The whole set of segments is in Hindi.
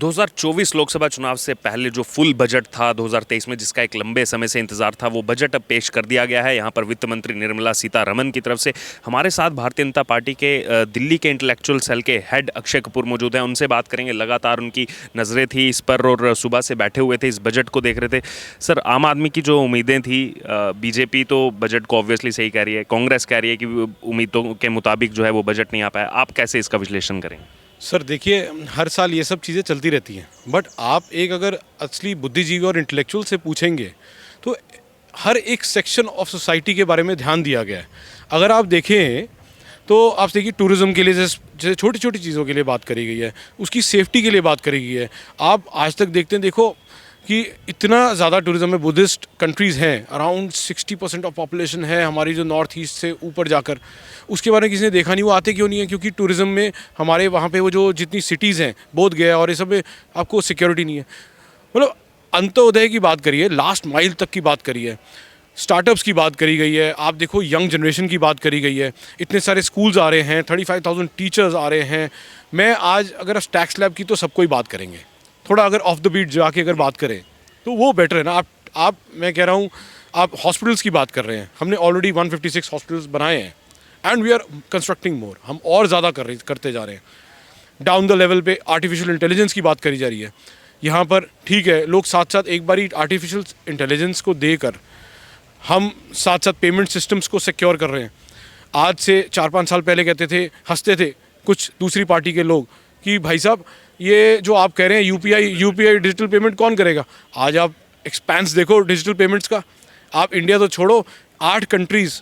2024 लोकसभा चुनाव से पहले जो फुल बजट था 2023 में, जिसका एक लंबे समय से इंतजार था, वो बजट अब पेश कर दिया गया है। यहाँ पर वित्त मंत्री निर्मला सीतारमण की तरफ से। हमारे साथ भारतीय जनता पार्टी के दिल्ली के इंटेलेक्चुअल सेल के हेड अक्षय कपूर मौजूद हैं। उनसे बात करेंगे। लगातार उनकी नज़रें थी इस पर और सुबह से बैठे हुए थे, इस बजट को देख रहे थे। सर, आम आदमी की जो उम्मीदें थी, बीजेपी तो बजट को ऑब्वियसली सही कह रही है, कांग्रेस कह रही है कि उम्मीदों के मुताबिक जो है वो बजट नहीं आ पाया। आप कैसे इसका विश्लेषण करेंगे? सर देखिए, हर साल ये सब चीज़ें चलती रहती हैं, बट आप एक अगर असली बुद्धिजीवी और इंटेलेक्चुअल से पूछेंगे तो हर एक सेक्शन ऑफ सोसाइटी के बारे में ध्यान दिया गया है। अगर आप देखें तो आप देखिए, टूरिज़्म के लिए जैसे छोटी छोटी चीज़ों के लिए बात करी गई है, उसकी सेफ्टी के लिए बात करी गई है। आप आज तक देखते हैं, देखो कि इतना ज़्यादा टूरिज़्म में बुद्धिस्ट कंट्रीज़ हैं, अराउंड 60% ऑफ पॉपुलेशन है हमारी जो नॉर्थ ईस्ट से ऊपर जाकर। उसके बारे में किसी ने देखा नहीं, वो आते क्यों नहीं है? क्योंकि टूरिज़्म में हमारे वहाँ पे वो जो जितनी सिटीज़ हैं, बोध गया और ये सब में आपको सिक्योरिटी नहीं है। मतलब अंत्योदय की बात करिए, लास्ट माइल तक की बात करिए, स्टार्टअप्स की बात करी गई है। आप देखो, यंग जनरेशन की बात करी गई है। इतने सारे स्कूल्स आ रहे हैं, 35,000 टीचर्स आ रहे हैं। मैं आज अगर टैक्स स्लैब की तो सबको ही बात करेंगे, थोड़ा अगर ऑफ द बीट जाके अगर बात करें तो वो बेटर है ना। आप मैं कह रहा हूँ, आप हॉस्पिटल्स की बात कर रहे हैं। हमने ऑलरेडी 156 हॉस्पिटल्स बनाए हैं एंड वी आर कंस्ट्रक्टिंग मोर। हम और ज़्यादा करते जा रहे हैं। डाउन द लेवल पे आर्टिफिशियल इंटेलिजेंस की बात करी जा रही है यहाँ पर। ठीक है, लोग साथ साथ एक बारी आर्टिफिशियल इंटेलिजेंस को देकर हम साथ साथ पेमेंट सिस्टम्स को सिक्योर कर रहे हैं। आज से 4-5 साल पहले कहते थे, हंसते थे कुछ दूसरी पार्टी के लोग कि भाई साहब, ये जो आप कह रहे हैं यूपीआई डिजिटल पेमेंट कौन करेगा? आज आप एक्सपेंस देखो डिजिटल पेमेंट्स का। आप इंडिया तो छोड़ो, 8 कंट्रीज़,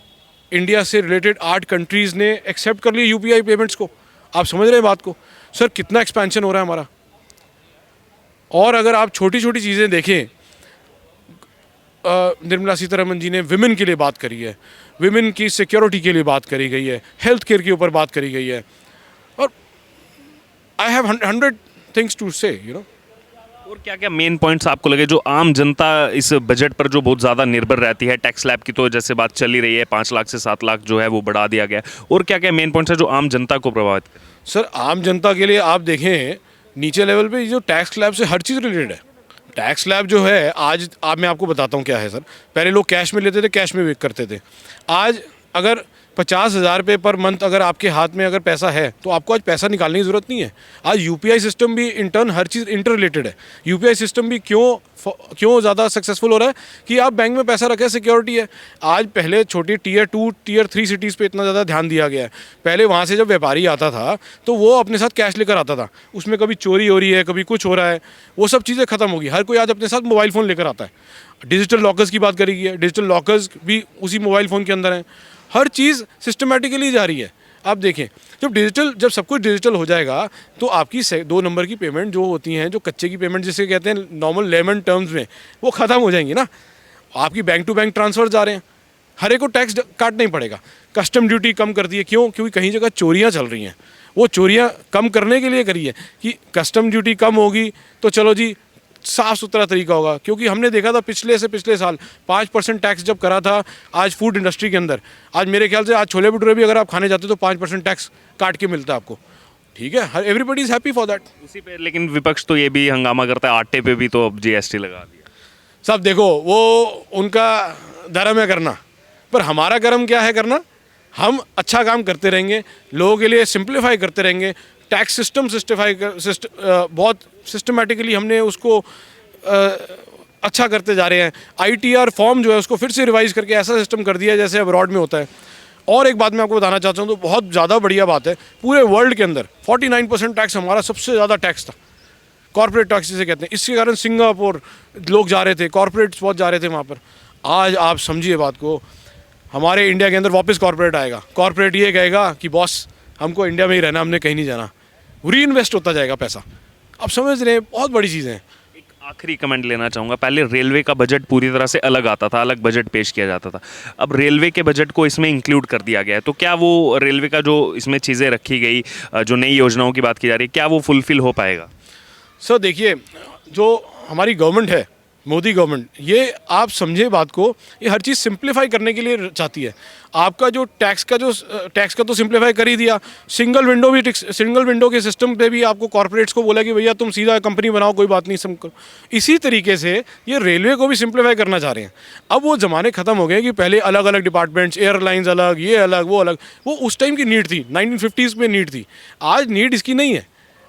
इंडिया से रिलेटेड 8 कंट्रीज़ ने एक्सेप्ट कर लिया यूपीआई पेमेंट्स को। आप समझ रहे हैं बात को? सर, कितना एक्सपेंशन हो रहा है हमारा। और अगर आप छोटी छोटी चीज़ें देखें, निर्मला सीतारमण जी ने विमेन के लिए बात करी है, विमेन की सिक्योरिटी के लिए बात करी गई है, हेल्थ केयर के ऊपर बात करी गई है। और आई हैव 100 थिंग्स टू से, यू नो। और क्या क्या मेन पॉइंट्स आपको लगे जो आम जनता इस बजट पर जो बहुत ज़्यादा निर्भर रहती है? टैक्स स्लैब की तो जैसे बात चली रही है, 5 लाख से 7 लाख जो है वो बढ़ा दिया गया। और क्या क्या मेन पॉइंट्स है जो आम जनता को प्रभावित करें? सर, आम जनता के लिए आप देखें, नीचे लेवल पे जो टैक्स स्लैब से हर चीज़ रिलेटेड है। टैक्स स्लैब जो है, आज आप मैं आपको बताता हूँ क्या है। सर, पहले लोग कैश में लेते थे, कैश में करते थे। आज अगर 50,000 रुपये पर मंथ अगर आपके हाथ में अगर पैसा है तो आपको आज पैसा निकालने की ज़रूरत नहीं है। आज यूपीआई सिस्टम भी इंटर्न हर चीज़ इंटर रिलेटेड है। यूपीआई सिस्टम भी क्यों ज़्यादा सक्सेसफुल हो रहा है कि आप बैंक में पैसा रखें, सिक्योरिटी है। आज पहले छोटी टीयर 2 टीयर 3 सिटीज़ पे इतना ज़्यादा ध्यान दिया गया है। पहले वहाँ से जब व्यापारी आता था तो वो अपने साथ कैश लेकर आता था, उसमें कभी चोरी हो रही है, कभी कुछ हो रहा है, वो सब चीज़ें खत्म होगी। हर कोई आज अपने साथ मोबाइल फ़ोन लेकर आता है। डिजिटल लॉकर्स की बात करी गई है, डिजिटल लॉकर्स भी उसी मोबाइल फ़ोन के अंदर हैं। हर चीज़ सिस्टमेटिकली जा रही है। आप देखें, जब सब कुछ डिजिटल हो जाएगा तो आपकी 2 नंबर की पेमेंट जो होती हैं, जो कच्चे की पेमेंट जिसे कहते हैं नॉर्मल लेमन टर्म्स में, वो ख़त्म हो जाएंगी ना। आपकी बैंक टू बैंक ट्रांसफ़र जा रहे हैं, हर एक को टैक्स काटना ही पड़ेगा। कस्टम ड्यूटी कम कर दी है, क्यों? क्योंकि कहीं जगह चोरियाँ चल रही हैं। वो चोरियाँ कम करने के लिए करी है कि कस्टम ड्यूटी कम होगी तो चलो जी साफ़ सुथरा तरीका होगा। क्योंकि हमने देखा था पिछले साल 5% टैक्स जब करा था आज फूड इंडस्ट्री के अंदर, आज मेरे ख्याल से आज छोले भटूरे भी अगर आप खाने जाते हो तो 5% टैक्स काट के मिलता है आपको। ठीक है, everybody is happy for that. उसी पे लेकिन विपक्ष तो ये भी हंगामा करता है, आटे पे भी तो अब जीएसटी लगा दिया। सब देखो, वो उनका धर्म है करना, पर हमारा कर्म क्या है करना? हम अच्छा काम करते रहेंगे, लोगों के लिए सिंप्लीफाई करते रहेंगे। टैक्स सिस्टम बहुत सिस्टमेटिकली हमने उसको अच्छा करते जा रहे हैं। आईटीआर फॉर्म जो है उसको फिर से रिवाइज करके ऐसा सिस्टम कर दिया है जैसे अब्रॉड में होता है। और एक बात मैं आपको बताना चाहता हूँ, तो बहुत ज़्यादा बढ़िया बात है, पूरे वर्ल्ड के अंदर 49% टैक्स हमारा सबसे ज़्यादा टैक्स था। कॉर्पोरेट टैक्स जिसे कहते हैं, इसके कारण सिंगापुर लोग जा रहे थे, कॉर्पोरेट्स बहुत जा रहे थे वहाँ पर। आज आप समझिए बात को, हमारे इंडिया के अंदर वापस कॉर्पोरेट आएगा। कॉर्पोरेट ये कहेगा कि बॉस, हमको इंडिया में ही रहना, हमने कहीं नहीं जाना। री इन्वेस्ट होता जाएगा पैसा। आप समझ रहे हैं, बहुत बड़ी चीज़ें हैं। एक आखिरी कमेंट लेना चाहूँगा। पहले रेलवे का बजट पूरी तरह से अलग आता था, अलग बजट पेश किया जाता था। अब रेलवे के बजट को इसमें इंक्लूड कर दिया गया है, तो क्या वो रेलवे का जो इसमें चीज़ें रखी गई, जो नई योजनाओं की बात की जा रही है, क्या वो फुलफिल हो पाएगा? सर देखिए, जो हमारी गवर्नमेंट है मोदी गवर्नमेंट, ये आप समझे बात को, ये हर चीज़ सिंप्लीफाई करने के लिए चाहती है। आपका जो टैक्स का तो सिंप्लीफाई कर ही दिया, सिंगल विंडो के सिस्टम पे भी आपको कॉर्पोरेट्स को बोला कि भैया तुम सीधा कंपनी बनाओ, कोई बात नहीं, सब करो। इसी तरीके से ये रेलवे को भी सिंप्लीफाई करना चाह रहे हैं। अब वो ज़माने ख़त्म हो गए कि पहले अलग अलग डिपार्टमेंट्स, एयरलाइंस अलग, ये अलग, वो अलग। वो उस टाइम की नीड थी, 1950s में नीड थी। आज नीड इसकी नहीं है।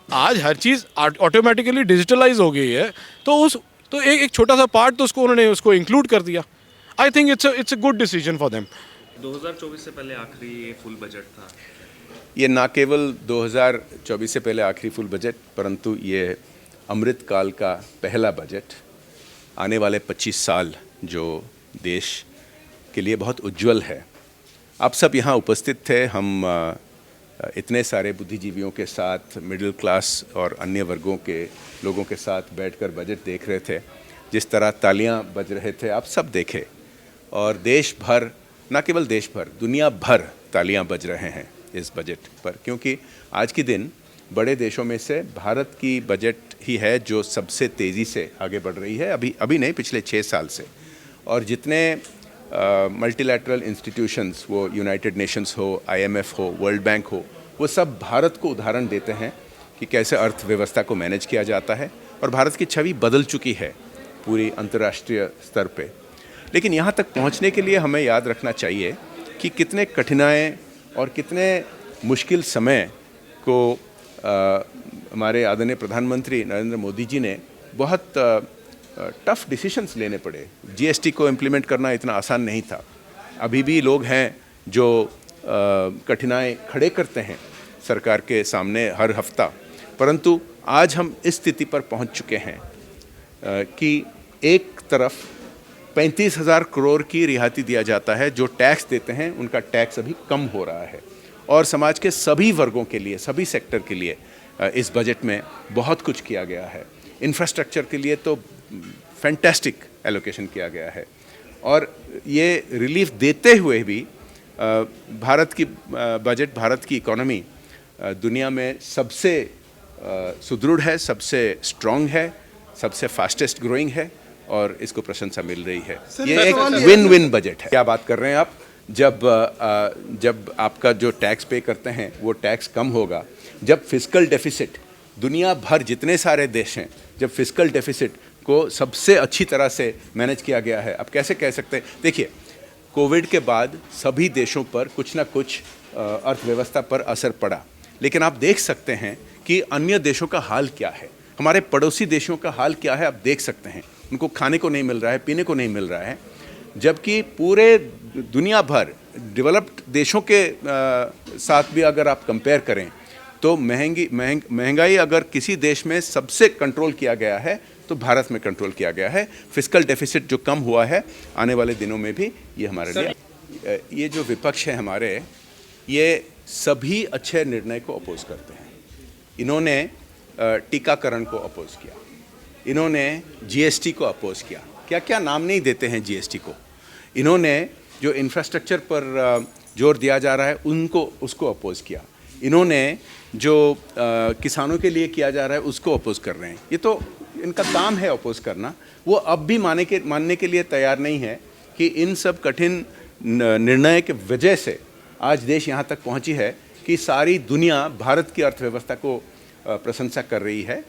आज हर चीज़ ऑटोमेटिकली डिजिटलाइज हो गई है, तो एक छोटा सा पार्ट तो उन्होंने उसको इंक्लूड कर दिया। I think it's a good decision for them. 2024 से पहले आखिरी ये फुल बजट था। ये ना केवल 2024 से पहले आखिरी फुल बजट, परंतु ये अमृत काल का पहला बजट। आने वाले 25 साल जो देश के लिए बहुत उज्जवल है। आप सब यहाँ उपस्थित थे। हम इतने सारे बुद्धिजीवियों के साथ, मिडिल क्लास और अन्य वर्गों के लोगों के साथ बैठकर बजट देख रहे थे। जिस तरह तालियां बज रहे थे आप सब देखे, और देश भर, ना केवल देश भर, दुनिया भर तालियां बज रहे हैं इस बजट पर, क्योंकि आज के दिन बड़े देशों में से भारत की बजट ही है जो सबसे तेज़ी से आगे बढ़ रही है। अभी नहीं, पिछले 6 साल से। और जितने मल्टीलैटरल इंस्टीट्यूशंस, वो यूनाइटेड नेशंस हो, IMF हो, वर्ल्ड बैंक हो, वो सब भारत को उदाहरण देते हैं कि कैसे अर्थव्यवस्था को मैनेज किया जाता है। और भारत की छवि बदल चुकी है पूरी अंतर्राष्ट्रीय स्तर पे। लेकिन यहाँ तक पहुँचने के लिए हमें याद रखना चाहिए कि कितने कठिनाई और कितने मुश्किल समय को हमारे आदरणीय प्रधानमंत्री नरेंद्र मोदी जी ने बहुत टफ डिसीशंस लेने पड़े। GST को इम्प्लीमेंट करना इतना आसान नहीं था। अभी भी लोग हैं जो कठिनाई खड़े करते हैं सरकार के सामने हर हफ्ता, परंतु आज हम इस स्थिति पर पहुंच चुके हैं कि एक तरफ 35,000 करोड़ की रियायती दिया जाता है। जो टैक्स देते हैं उनका टैक्स अभी कम हो रहा है, और समाज के सभी वर्गों के लिए, सभी सेक्टर के लिए इस बजट में बहुत कुछ किया गया है। इंफ्रास्ट्रक्चर के लिए तो फैंटास्टिक एलोकेशन किया गया है, और ये रिलीफ देते हुए भी भारत की इकोनॉमी दुनिया में सबसे सुदृढ़ है, सबसे स्ट्रॉन्ग है, सबसे फास्टेस्ट ग्रोइंग है, और इसको प्रशंसा मिल रही है। ये एक विन विन बजट है। क्या बात कर रहे हैं आप? जब आपका जो टैक्स पे करते हैं वो टैक्स कम होगा, जब फिस्कल डेफिसिट, दुनिया भर जितने सारे देश हैं, जब फिस्कल डेफिसिट को सबसे अच्छी तरह से मैनेज किया गया है। अब कैसे कह सकते हैं? देखिए, कोविड के बाद सभी देशों पर कुछ ना कुछ अर्थव्यवस्था पर असर पड़ा, लेकिन आप देख सकते हैं कि अन्य देशों का हाल क्या है, हमारे पड़ोसी देशों का हाल क्या है। आप देख सकते हैं उनको खाने को नहीं मिल रहा है, पीने को नहीं मिल रहा है, जबकि पूरे दुनिया भर डेवलप्ड देशों के साथ भी अगर आप कंपेयर करें तो महंगाई अगर किसी देश में सबसे कंट्रोल किया गया है तो भारत में कंट्रोल किया गया है। फिस्कल डेफिसिट जो कम हुआ है, आने वाले दिनों में भी ये हमारे लिए, ये जो विपक्ष है हमारे, ये सभी अच्छे निर्णय को अपोज करते हैं। इन्होंने टीकाकरण को अपोज किया, इन्होंने GST को अपोज किया, क्या क्या नाम नहीं देते हैं GST को। इन्होंने जो इंफ्रास्ट्रक्चर पर जोर दिया जा रहा है उसको अपोज किया। इन्होंने जो किसानों के लिए किया जा रहा है उसको अपोज कर रहे हैं। ये तो इनका काम है अपोज करना। वो अब भी मानने के लिए तैयार नहीं है कि इन सब कठिन निर्णय के वजह से आज देश यहाँ तक पहुँची है कि सारी दुनिया भारत की अर्थव्यवस्था को प्रशंसा कर रही है।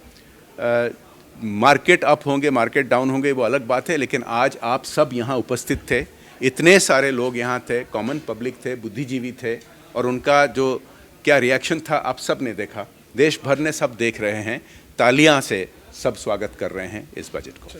मार्केट अप होंगे, मार्केट डाउन होंगे, वो अलग बात है, लेकिन आज आप सब यहाँ उपस्थित थे, इतने सारे लोग यहाँ थे, कॉमन पब्लिक थे, बुद्धिजीवी थे, और उनका जो क्या रिएक्शन था आप सब ने देखा। देश भर ने सब देख रहे हैं, तालियां से सब स्वागत कर रहे हैं इस बजट को।